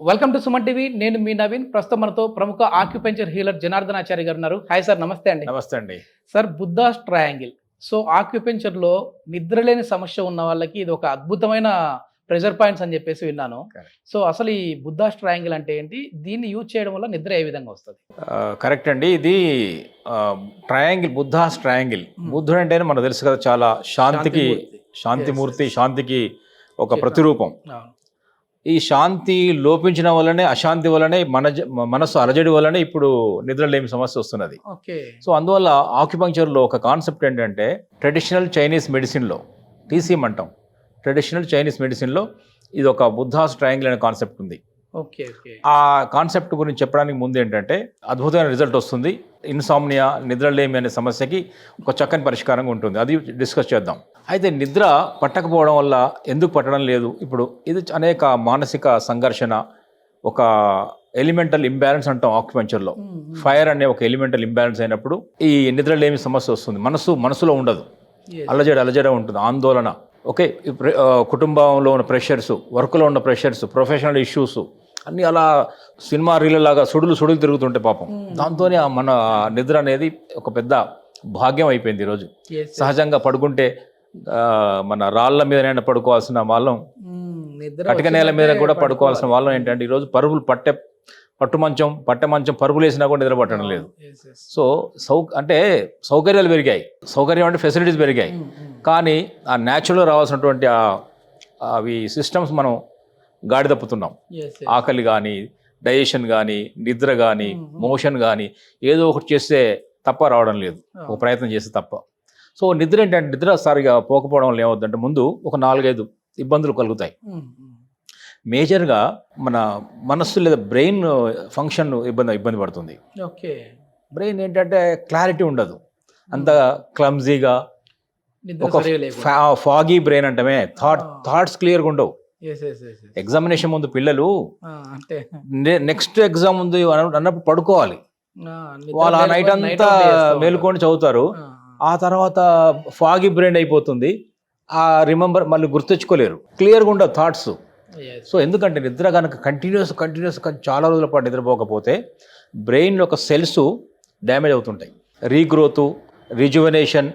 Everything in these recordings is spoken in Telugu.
Welcome to Suman TV. నేను మీ నవీన్. ప్రస్తుతం మనతో ప్రముఖ ఆక్యుపెంచర్ హీలర్ జనార్దన్ ఆచార్య గారు ఉన్నారు. హాయ్ సార్, నమస్తే అండి. నమస్తే అండి. Sir, Buddha's triangle. సో ఆక్యుపెంచర్లో నిద్రలేని సమస్య ఉన్న వాళ్ళకి ఇది ఒక అద్భుతమైన ప్రెజర్ పాయింట్స్ అని చెప్పేసి విన్నాను. సో అసలు ఈ బుద్ధాస్ ట్రయాంగిల్ అంటే ఏంటి, దీన్ని యూజ్ చేయడం వల్ల నిద్ర ఏ విధంగా వస్తుంది? కరెక్ట్ అండి. ఇది ట్రయాంగిల్, బుద్ధాస్ ట్రయాంగిల్. బుద్ధుడు అంటే మనకు తెలుసు కదా, చాలా శాంతిమూర్తి, శాంతికి ఒక ప్రతిరూపం. ఈ శాంతి లోపించిన వల్లనే, అశాంతి వల్లనే మనసు అలజడి వల్లనే ఇప్పుడు నిద్రలేమి సమస్య వస్తున్నది. సో అందువల్ల ఆక్యుపంక్చర్లో ఒక కాన్సెప్ట్ ఏంటంటే, ట్రెడిషనల్ చైనీస్ మెడిసిన్లో, టీసీఎం అంటాం, ట్రెడిషనల్ చైనీస్ మెడిసిన్లో ఇది ఒక బుద్ధాస్ ట్రయాంగిల్ అనే కాన్సెప్ట్ ఉంది. ఆ కాన్సెప్ట్ గురించి చెప్పడానికి ముందు ఏంటంటే, అద్భుతమైన రిజల్ట్ వస్తుంది. ఇన్సామ్నియా, నిద్రలేమి అనే సమస్యకి ఒక చక్కని పరిష్కారంగా ఉంటుంది. అది డిస్కస్ చేద్దాం. అయితే నిద్ర పట్టకపోవడం వల్ల ఎందుకు పట్టడం లేదు, ఇప్పుడు ఇది అనేక మానసిక సంఘర్షణ, ఒక ఎలిమెంటల్ ఇంబ్యాలెన్స్ అంటాం ఆక్యుపంక్చర్లో. ఫైర్ అనే ఒక ఎలిమెంటల్ ఇంబ్యాలెన్స్ అయినప్పుడు ఈ నిద్రలేమి సమస్య వస్తుంది. మనసులో ఉండదు, అలజడ ఉంటుంది, ఆందోళన. ఓకే, కుటుంబంలో ఉన్న ప్రెషర్స్, వర్క్లో ఉన్న ప్రెషర్స్, ప్రొఫెషనల్ ఇష్యూస్ అన్నీ అలా సినిమా రీళ్ళలాగా సుడులు తిరుగుతుంటే పాపం, దాంతోనే మన నిద్ర అనేది ఒక పెద్ద భాగ్యం అయిపోయింది ఈరోజు. సహజంగా పడుకుంటే మన రాళ్ళ మీదనైనా పడుకోవాల్సిన వాళ్ళం, కటిక నేల మీద కూడా పడుకోవాల్సిన వాళ్ళం ఏంటంటే ఈరోజు పట్టే మంచం పరుగులు వేసినా కూడా నిద్ర పట్టడం లేదు. సో అంటే సౌకర్యాలు పెరిగాయి, సౌకర్యం అంటే ఫెసిలిటీస్ పెరిగాయి, కానీ ఆ న్యాచురల్గా రావాల్సినటువంటి అవి సిస్టమ్స్ మనం గాడి తప్పుతున్నాం. ఆకలి కానీ, డైజెషన్ కానీ, నిద్ర కానీ, మోషన్ కానీ ఏదో ఒకటి చేస్తే తప్ప రావడం లేదు, ఒక ప్రయత్నం చేస్తే తప్ప. సో నిద్ర ఏంటంటే, నిద్ర సరిగా పోకపోవడం వల్ల ఏమవుతుందంటే ముందు ఒక 4-5 ఇబ్బందులు కలుగుతాయి. మేజర్గా మన మనస్సు లేదా బ్రెయిన్ ఫంక్షన్ ఇబ్బంది పడుతుంది. బ్రెయిన్ ఏంటంటే క్లారిటీ ఉండదు, అంత క్లమ్జీగా, ఒక ఫాగీ బ్రెయిన్ అంటమే, థాట్స్ క్లియర్గా ఉండవు. ఎగ్జామినేషన్ ముందు పిల్లలు నెక్స్ట్ ఎగ్జామ్ ఉంది అన్నప్పుడు పడుకోవాలి, వాళ్ళు ఆ నైట్ అంతా మేలుకొని చదువుతారు, ఆ తర్వాత ఫాగీ బ్రెయిన్ అయిపోతుంది, ఆ రిమెంబర్ మళ్ళీ గుర్తెచ్చుకోలేరు, క్లియర్గా ఉండవు థాట్స్. సో ఎందుకంటే నిద్ర కనుక కంటిన్యూస్ చాలా రోజుల పాటు నిద్రపోకపోతే బ్రెయిన్ యొక్క సెల్స్ డ్యామేజ్ అవుతుంటాయి, రీగ్రోత్, రిజువనేషన్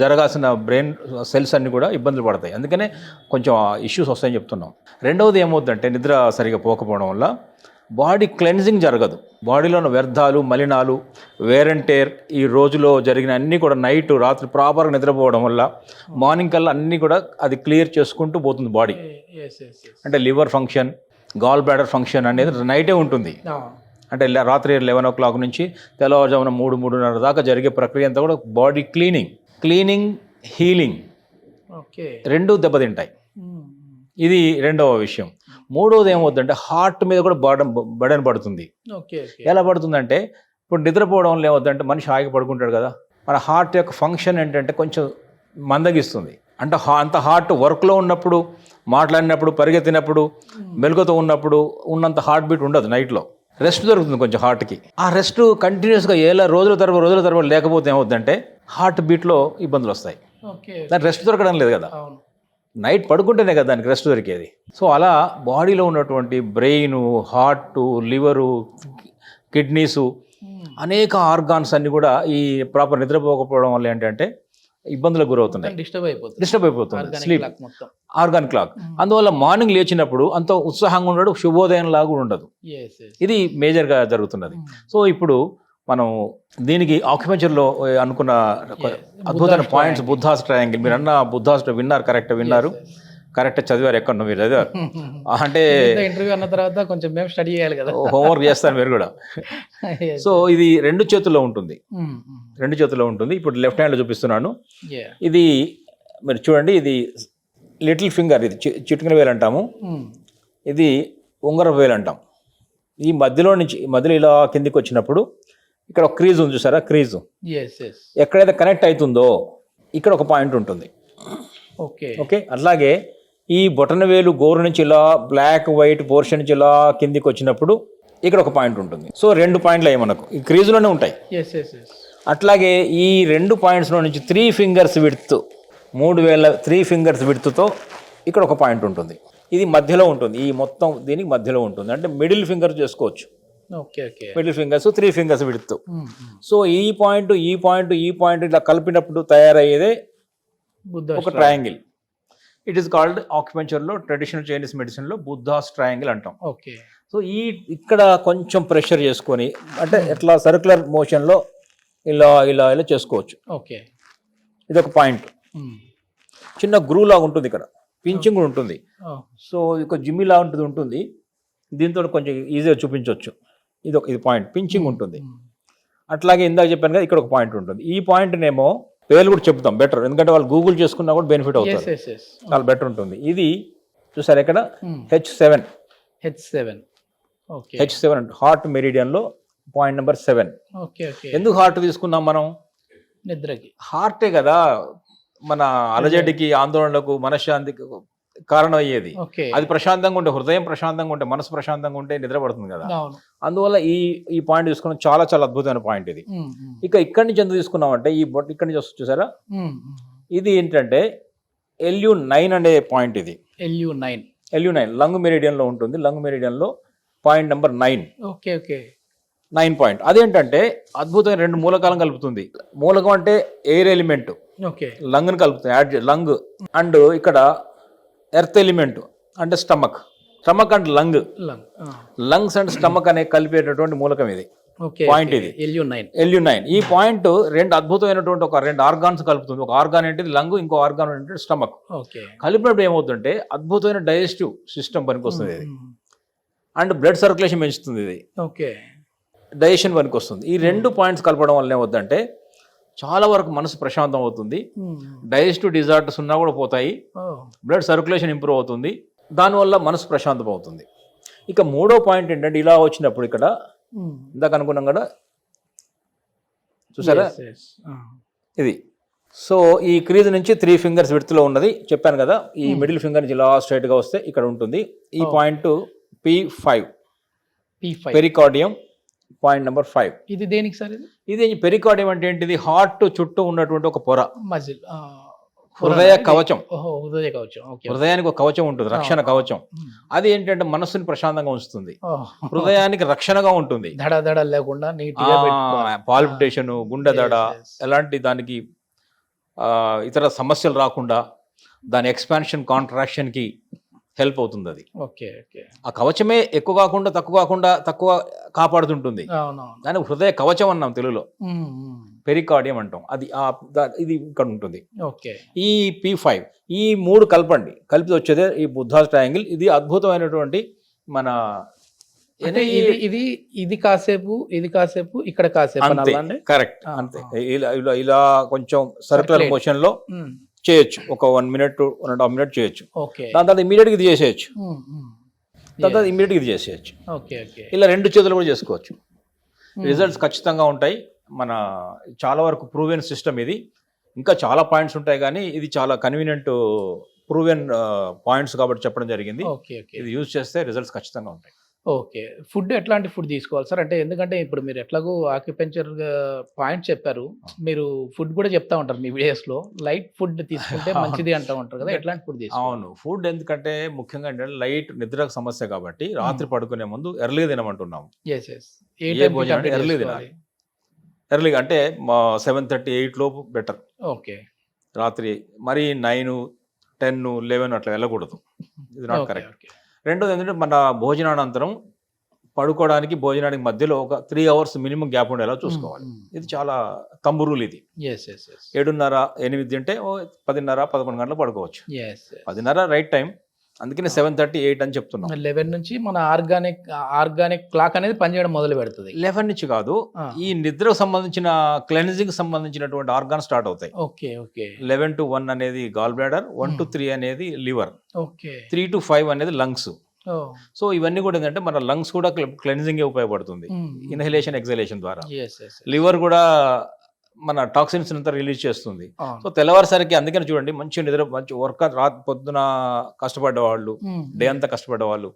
జరగాల్సిన బ్రెయిన్ సెల్స్ అన్నీ కూడా ఇబ్బందులు పడతాయి. అందుకనే కొంచెం ఇష్యూస్ వస్తాయని చెప్తున్నాం. రెండవది ఏమవుతుందంటే, నిద్ర సరిగా పోకపోవడం వల్ల బాడీ క్లెన్జింగ్ జరగదు. బాడీలో ఉన్న వ్యర్థాలు, మలినాలు, వేర్ అండ్ టేర్, ఈ రోజులో జరిగిన అన్నీ కూడా రాత్రి ప్రాపర్గా నిద్రపోవడం వల్ల మార్నింగ్ కల్లా అన్నీ కూడా అది క్లియర్ చేసుకుంటూ పోతుంది బాడీ. అంటే liver function, gallbladder function అనేది నైటే ఉంటుంది. అంటే రాత్రి 11 o'clock నుంచి తెల్లవారుజామున 3-3:30 దాకా జరిగే ప్రక్రియ అంతా కూడా బాడీ క్లీనింగ్, హీలింగ్ రెండు దెబ్బతింటాయి. ఇది రెండవ విషయం. మూడవది ఏమవుతుందంటే, హార్ట్ మీద కూడా బర్డెన్ పడుతుంది. ఎలా పడుతుందంటే, ఇప్పుడు నిద్రపోవడం వల్ల ఏమవుతుందంటే, మనిషి హాయిగా పడుకుంటాడు కదా, మన హార్ట్ యొక్క ఫంక్షన్ ఏంటంటే కొంచెం మందగిస్తుంది. అంటే అంత హార్ట్ వర్క్లో ఉన్నప్పుడు, మాట్లాడినప్పుడు, పరిగెత్తినప్పుడు, మెలకుతో ఉన్నప్పుడు ఉన్నంత హార్ట్ బీట్ ఉండదు. నైట్లో రెస్ట్ దొరుకుతుంది కొంచెం హార్ట్కి. ఆ రెస్ట్ కంటిన్యూస్గా రోజుల తరబడి లేకపోతే ఏమవుతుందంటే హార్ట్ బీట్లో ఇబ్బందులు వస్తాయి. దానికి రెస్ట్ దొరకడం లేదు కదా, నైట్ పడుకుంటేనే కదా దానికి రెస్ట్ దొరికేది. సో అలా బాడీలో ఉన్నటువంటి బ్రెయిన్, హార్ట్, లివరు, కిడ్నీసు, అనేక ఆర్గాన్స్ అన్నీ కూడా ఈ ప్రాపర్ నిద్రపోకపోవడం వల్ల ఏంటంటే ఇబ్బందులకు గురవుతున్నాయి, డిస్టర్బ్ అయిపోతుంది స్లీప్, ఆర్గాన్ క్లాక్. అందువల్ల మార్నింగ్ లేచినప్పుడు అంత ఉత్సాహంగా ఉండడు, శుభోదయం లాగా కూడా ఉండదు. ఇది మేజర్గా జరుగుతున్నది. సో ఇప్పుడు మనం దీనికి ఆక్యుపంక్చర్లో అనుకున్న అద్భుతమైన పాయింట్స్, బుద్ధాస్ ట్రయాంగిల్. మీరు అన్న బుద్ధాస్ విన్నారు, కరెక్ట్ చదివారు. ఎక్కడ మీరు చదివారు అంటే ఇంటర్వ్యూ అన్న తర్వాత కొంచెం మేము స్టడీ చేయాలి కదా, హోంవర్క్ చేస్తారు మీరు కూడా. సో ఇది రెండు చేతుల్లో ఉంటుంది. ఇప్పుడు లెఫ్ట్ హ్యాండ్లో చూపిస్తున్నాను. ఇది మీరు చూడండి, ఇది లిటిల్ ఫింగర్, ఇది చిటికెన వేలు అంటాము, ఇది ఉంగరపు వేలు అంటాం. ఈ మధ్యలో ఇలా కిందికి వచ్చినప్పుడు ఇక్కడ ఒక క్రీజ్ ఉంది, చూసారా? క్రీజు ఎక్కడైతే కనెక్ట్ అవుతుందో ఇక్కడ ఒక పాయింట్ ఉంటుంది. ఓకే, అట్లాగే ఈ బొటన వేలు గోరు నుంచి ఇలా బ్లాక్ వైట్ పోర్షన్ నుంచి ఇలా కిందికి వచ్చినప్పుడు ఇక్కడ ఒక పాయింట్ ఉంటుంది. సో 2 పాయింట్లు అయ్యి మనకు ఈ క్రీజులోనే ఉంటాయి. అట్లాగే ఈ 2 పాయింట్స్లో నుంచి 3 fingers విడ్త్, 3 వేల 3 fingers విడ్త్తో ఇక్కడ ఒక పాయింట్ ఉంటుంది. ఇది మధ్యలో ఉంటుంది, ఈ మొత్తం దీనికి మధ్యలో ఉంటుంది, అంటే మిడిల్ ఫింగర్ చేసుకోవచ్చు. Okay okay. Middle fingers 3 fingers విడుతూ. సో ఈ పాయింట్ ఈ పాయింట్ ఈ పాయింట్ ఇలా కలిపినప్పుడు తయారయ్యేదే ఒక ట్రయాంగిల్. ఇట్ ఈస్ కాల్డ్ ఆక్యుపెంచర్లో, ట్రెడిషనల్ చైనీస్ మెడిసిన్లో బుద్ధాస్ ట్రయాంగిల్ అంటాం. ఓకే. సో ఇక్కడ కొంచెం ప్రెషర్ చేసుకొని, అంటే ఎట్లా సర్క్యులర్ మోషన్లో ఇలా ఇలా ఇలా చేసుకోవచ్చు. ఓకే. ఇది ఒక పాయింట్. చిన్న గ్రూ లాగా ఉంటుంది, ఇక్కడ పించింగ్ కూడా ఉంటుంది. సో ఒక జిమ్మి లాగా ఉంటుంది. దీంతో కొంచెం ఈజీగా చూపించవచ్చు. ఇది పాయింట్, పించింగ్ ఉంటుంది. అట్లాగే ఇందాక చెప్పాను కదా, ఇక్కడ ఒక పాయింట్ ఉంటుంది. ఈ పాయింట్నేమో పేర్లు కూడా చెప్తాం బెటర్, ఎందుకంటే వాళ్ళు గూగుల్ చేసుకున్నా కూడా బెనిఫిట్ అవుతుంది, చాలా బెటర్ ఉంటుంది. ఇది చూసారు ఇక్కడ H7. H7 అంటే హార్ట్ మెరిడియన్లో పాయింట్ నెంబర్ 7. ఎందుకు హార్ట్ తీసుకున్నాం మనం? నిద్రకి. హార్టే కదా మన అలజడికి, ఆందోళనలకు, మనశ్శాంతికి కారణం అయ్యేది. అది ప్రశాంతంగా ఉంటే, హృదయం ప్రశాంతంగా ఉంటే, మనసు ప్రశాంతంగా ఉంటే నిద్ర పడుతుంది కదా. అందువల్ల ఈ పాయింట్ తీసుకున్నాం, చాలా చాలా అద్భుతమైన పాయింట్ ఇది. ఇక ఇక్కడి నుంచి ఎంత తీసుకున్నామంటే, ఈ ఇక్కడి నుంచి వస్తుంది చూసారా, ఇది ఏంటంటే LU9 అనే పాయింట్. ఇది LU9 లంగ్ మెరిడియన్ లో ఉంటుంది. లంగ్ మెరిడియన్ లో పాయింట్ నెంబర్ 9. 9 పాయింట్. అదేంటంటే అద్భుతమైన 2 మూలకాలను కలుపుతుంది. మూలకం అంటే ఎయిర్ ఎలిమెంట్, లంగ్ ని కలుపుతుంది, లంగ్. అండ్ ఇక్కడ ఎర్త్ ఎలిమెంట్ అంటే stomach and lungs and stomach అనే కలిపేటటువంటి మూలకం ఇది, పాయింట్. ఇది LU9. ఈ పాయింట్ 2 అద్భుతమైనటువంటి 2 ఆర్గాన్స్ కలుపుతుంది. ఒక ఆర్గాన్ ఏంటిది లంగ్, ఇంకో ఆర్గాన్ ఏంటంటే స్టమక్. కలిపినప్పుడు ఏమవుతుందంటే అద్భుతమైన డైజెస్టివ్ సిస్టమ్ పనికి వస్తుంది ఇది, అండ్ బ్లడ్ సర్క్యులేషన్ పెంచుతుంది ఇది, డైజెషన్ పనికి వస్తుంది. ఈ 2 పాయింట్స్ కలపడం వల్ల ఏమవుతుందంటే చాలా వరకు మనసు ప్రశాంతం అవుతుంది, డైజెస్టివ్ డిజార్డర్స్ ఉన్నా కూడా పోతాయి, బ్లడ్ సర్క్యులేషన్ ఇంప్రూవ్ అవుతుంది, దానివల్ల మనసు ప్రశాంతం అవుతుంది. ఇక 3వ పాయింట్ ఏంటంటే ఇలా వచ్చినప్పుడు ఇక్కడ ఇందాక అనుకున్నాం కదా చూసారా ఇది. సో ఈ క్రీజ్ నుంచి 3 ఫింగర్స్ విడ్త్లో ఉన్నది చెప్పాను కదా. ఈ మిడిల్ ఫింగర్ నుంచి ఇలా స్ట్రైట్గా వస్తే ఇక్కడ ఉంటుంది. ఈ point P5 pericardium, point number 5. ఇది దేనికి సార్? ఇది పెరికార్డియం అంటే ఏంటిది? హార్ట్ చుట్టూ ఉన్నటువంటి ఒక పొర, మజిల్, హృదయ కవచం. హృదయానికి ఒక కవచం ఉంటుంది, రక్షణ కవచం. అది ఏంటంటే మనస్సుని ప్రశాంతంగా ఉంచుతుంది, హృదయానికి రక్షణగా ఉంటుంది, దడ లేకుండా, పాల్పిటేషన్, గుండె దడ, ఎలాంటి దానికి ఇతర సమస్యలు రాకుండా దాని ఎక్స్పాన్షన్ కాంట్రాక్షన్ కి హెల్ప్ అవుతుంది అది. ఆ కవచమే ఎక్కువ కాకుండా తక్కువ కాపాడుతుంటుంది. దానికి హృదయ కవచం అన్నాం తెలుగులో, పెరికార్డియం అంటాం. అది ఇది ఇక్కడ ఉంటుంది. ఈ P5 ఈ 3 కలిపి వచ్చేదే ఈ బుద్ధాస్ ట్రయాంగిల్. ఇది అద్భుతమైనటువంటి మన ఇది కాసేపు ఇక్కడ కాసేపు, కరెక్ట్ అంతే. ఇలా కొంచెం సర్క్యులర్ మోషన్ లో చేయొచ్చు, ఒక 1 minute to 1.5 minutes చేయొచ్చు. దాని తర్వాత ఇమీడియట్గా ఇది చేసేయచ్చు, ఇలా 2 చేతులు కూడా చేసుకోవచ్చు. రిజల్ట్స్ ఖచ్చితంగా ఉంటాయి. మన చాలా వరకు ప్రూవెన్ సిస్టమ్ ఇది. ఇంకా చాలా పాయింట్స్ ఉంటాయి కానీ ఇది చాలా కన్వీనియంట్ ప్రూవెన్ పాయింట్స్ కాబట్టి చెప్పడం జరిగింది. ఇది యూజ్ చేస్తే రిజల్ట్స్ ఖచ్చితంగా ఉంటాయి. ఓకే. ఫుడ్ ఎట్లాంటి ఫుడ్ తీసుకోవాలి సార్? అంటే ఎందుకంటే ఇప్పుడు మీరు ఎట్లాగో ఆక్యుపెంచర్ పాయింట్ చెప్పారు, మీరు ఫుడ్ కూడా చెప్తా ఉంటారు మీ వీడియోస్లో. లైట్ ఫుడ్ తీసుకుంటే మంచిది అంటూ ఉంటారు కదా, ఎట్లాంటి ఫుడ్ తీసుకోవాలి? అవును, ఫుడ్ ఎందుకంటే ముఖ్యంగా ఏంటంటే లైట్ నిద్రకు సమస్య కాబట్టి రాత్రి పడుకునే ముందు ఎర్లీ తినమంటున్నాము. ఎర్లీ తినాలి. ఎర్లీ అంటే 7:30, 8 లోపు బెటర్. ఓకే. రాత్రి మరి 9, 10, 11 అట్లా వెళ్ళకూడదు, ఇది నాట్ కరెక్ట్. రెండోది ఏంటంటే మన భోజనానంతరం పడుకోవడానికి భోజనానికి మధ్యలో ఒక 3 hours మినిమం గ్యాప్ ఉండేలా చూసుకోవాలి. ఇది చాలా తంబు రూల్ ఇది. 7:30, 8 అంటే 10:30, 11 గంటలకు పడుకోవచ్చు. 10:30 రైట్ టైం, అందుకనే 7:30, 8 అని చెప్తున్నాం. 11 నుంచి మన ఆర్గానిక్ క్లాక్ అనేది పనిచేయడం మొదలు పెడుతుంది. 11 నుంచి కాదు, ఈ నిద్రకు సంబంధించిన క్లెన్జింగ్ సంబంధించినటువంటి ఆర్గాన్ స్టార్ట్ అవుతాయి. 11 to 1 అనేది గాల్ బ్లాడర్, 1 to 3 అనేది లివర్, 3 to 5 అనేది లంగ్స్. సో ఇవన్నీ కూడా ఏంటంటే మన లంగ్స్ కూడా క్లెన్జింగ్ ఉపయోగపడుతుంది ఇన్హలేషన్ ఎక్సలేషన్ ద్వారా. లివర్ కూడా మన టాక్సిన్స్ అంతా రిలీజ్ చేస్తుంది. సో తెల్లవారుసరికి అందుకని చూడండి, మంచి నిద్ర, మంచి వర్క్, రాత్రి పొద్దున కష్టపడ్డవాళ్ళు, డే అంతా కష్టపడ్డవాళ్ళు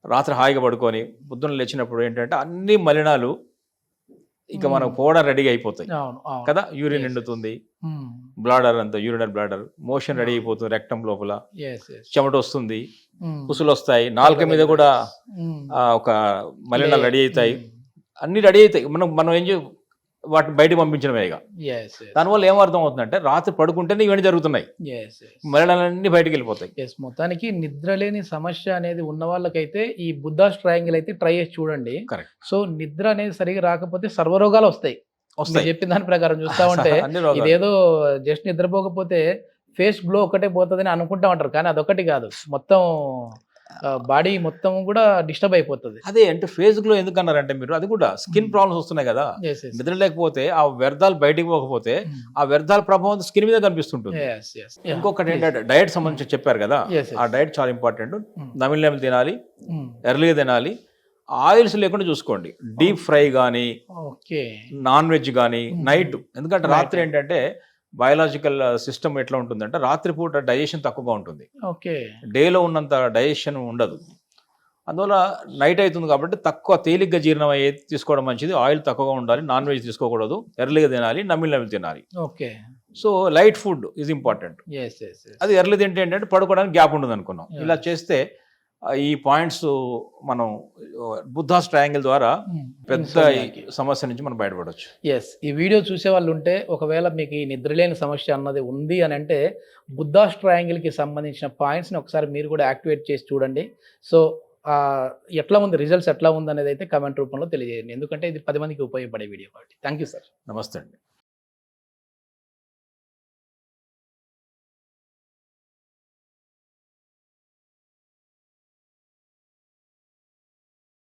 రాత్రి హాయిగా పడుకొని పొద్దున లేచినప్పుడు ఏంటంటే అన్ని మలినాలు ఇక మనకు పోవడం రెడీగా అయిపోతాయి అవును అవును కదా, యూరిన్ Yes, నిండుతుంది, ఉమ్, బ్లాడర్ అంతా యూరినరీ బ్లాడర్ మోషన్ రెడీ అయిపోతుంది, రెక్టం లోపల yes, yes. చెమట వస్తుంది, ఉమ్, కుసులు వస్తాయి, నాలుక మీద కూడా ఉమ్, ఒక మలినాలు రెడీ అవుతాయి, ఉమ్, అన్ని రెడీ అవుతాయి. మనం ఏం వాటిని బయటకు పంపించడమే. ఇక yes, yes, దానివల్ల ఏం అర్థం అవుతుందంటే రాత్రి పడుకుంటేనే ఇవన్నీ జరుగుతున్నాయి, yes, yes. మలినాలన్నీ బయటకు వెళ్ళిపోతాయి. ఎస్, మొత్తానికి నిద్రలేని సమస్య అనేది ఉన్న వాళ్ళకైతే ఈ బుద్ధాస్ ట్రయాంగిల్ అయితే ట్రై చేసి చూడండి. కరెక్ట్, సో నిద్ర అనేది సరిగా రాకపోతే సర్వరోగాలు వస్తాయి. మీరు వస్తాయి చెప్పిన దాని ప్రకారం చూస్తా ఉంటే అన్ని రోగాలు. ఇదేదో జస్ట్ నిద్రపోకపోతే ఫేస్ గ్లో ఒకటే పోతుందని అనుకుంటా ఉంటారు, కానీ అదొకటి కాదు, మొత్తం బాడీ మొత్తం కూడా డిస్టర్బ్ అయిపోతుంది. అదే అంటే ఫేస్ గ్లో ఎందుకు అన్నారంటే మీరు, అది కూడా స్కిన్ ప్రాబ్లమ్స్ వస్తున్నాయి కదా, Yes, yes. నిద్ర లేకపోతే ఆ వ్యర్థాలు బయటికి పోకపోతే ఆ వ్యర్థాల ప్రభావం స్కిన్ మీద కనిపిస్తుంటుంది. Yes, yes. Yeah. ఇంకొకటి ఏంటంటే డైట్ సంబంధించి చెప్పారు కదా, Yes, yes. ఆ డైట్ చాలా ఇంపార్టెంట్. Mm. నమిలినమిలి తినాలి, Mm. ఎర్లీగా తినాలి, ఆయిల్స్ లేకుండా చూసుకోండి, డీప్ ఫ్రై కానీ Okay. నాన్ వెజ్ కానీ నైట్, ఎందుకంటే Night. రాత్రి ఏంటంటే బయాలజికల్ సిస్టమ్ ఎట్లా ఉంటుందంటే రాత్రిపూట డైజెషన్ తక్కువగా ఉంటుంది, Okay. డేలో ఉన్నంత డైజెషన్ ఉండదు. అందువల్ల నైట్ అవుతుంది కాబట్టి తక్కువ తేలిగ్గా జీర్ణం అయ్యేది తీసుకోవడం మంచిది, ఆయిల్ తక్కువగా ఉండాలి, నాన్ వెజ్ తీసుకోకూడదు, ఎర్లీగా తినాలి, నమిలి తినాలి. Okay. So light food is important. Yes, yes, yes. అది ఎర్లీ తింటే ఏంటంటే పడుకోవడానికి గ్యాప్ ఉండదు అనుకున్నాం. Yeah. ఇలా చేస్తే ఈ పాయింట్స్ మనం బుద్ధాస్ ట్రయాంగిల్ ద్వారా Mm. పెద్ద Insomnia కి. సమస్య నుంచి మనం బయటపడవచ్చు. ఎస్, ఈ వీడియో చూసే వాళ్ళు ఉంటే ఒకవేళ మీకు ఈ నిద్రలేని సమస్య అన్నది ఉంది అని అంటే బుద్ధాస్ ట్రయాంగిల్కి సంబంధించిన పాయింట్స్ని ఒకసారి మీరు కూడా యాక్టివేట్ చేసి చూడండి. సో ఎట్లా ఉంది, రిజల్ట్స్ ఎట్లా ఉంది అనేది అయితే కమెంట్ రూపంలో తెలియజేయండి, ఎందుకంటే ఇది 10 మందికి ఉపయోగపడే వీడియో కాబట్టి. Thank you sir. నమస్తే అండి.